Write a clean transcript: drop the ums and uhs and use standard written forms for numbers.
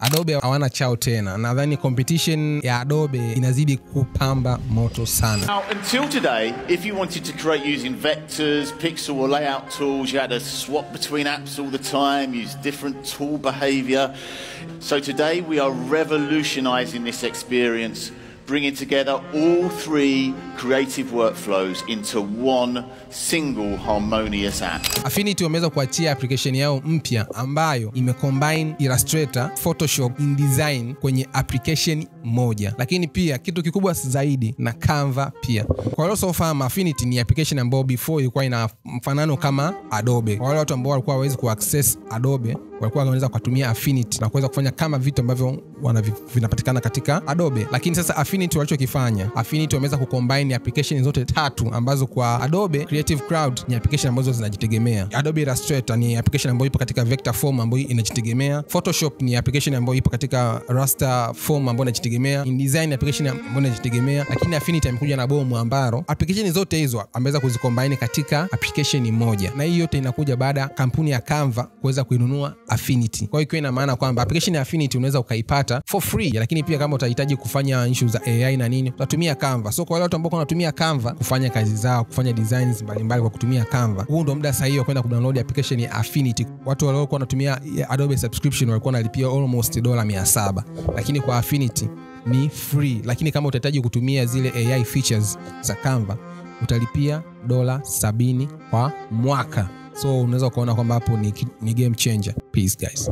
Adobe hawana chao tena. Nadhani competition ya Adobe inazidi kupamba moto sana. Now, until today, if you wanted to create using vectors, pixel or layout tools, you had to swap between apps all the time, use different tool behavior. So today we are revolutionizing this experience, bringing together all three creative workflows into one single harmonious app. Affinity wameweza kuachia application yao mpya ambayo imecombine Illustrator, Photoshop, InDesign kwenye application moja. Lakini pia kitu kikubwa zaidi na Canva pia. Kwa wale wasiofahamu, Affinity ni application ambayo before ilikuwa ina mfanano kama Adobe. Kwa wale watu ambao walikuwa hawezi kuaccess Adobe, walikuwa wanaweza kutumia Affinity na kuweza kufanya kama vitu ambavyo vinapatikana katika Adobe. Lakini sasa Affinity walichokifanya, Affinity wameweza kucombine application zote tatu ambazo kwa Adobe Creative Cloud ni application ambazo zinajitegemea. Adobe Illustrator ni application ambayo ipo katika vector form ambayo inajitegemea. Photoshop ni application ambayo ipo katika raster form ambayo inajitegemea. InDesign ni application ambayo inajitegemea. Lakini Affinity amekuja na bomu ambalo application zote hizo ameweza kuzicombine katika application moja. Na hii yote inakuja baada kampuni ya Canva kuweza kuinunua Affinity. Kwa hiyo ina maana kwamba application ya Affinity unaweza ukaipata for free, lakini pia kama utahitaji kufanya issues za AI na nini, utatumia Canva. So kwa wale watu ambao wanatumia Canva kufanya kazi zao, kufanya designs mbalimbali kwa kutumia Canva, huu ndio muda sahihi wa kwenda kudownload application ya Affinity. Watu waliokuwa wanatumia Adobe subscription walikuwa wanalipia almost $700, lakini kwa Affinity ni free. Lakini kama utahitaji kutumia zile AI features za Canva, utalipia $70 kwa mwaka. So unaweza kuona kwamba hapo ni game changer. Peace guys.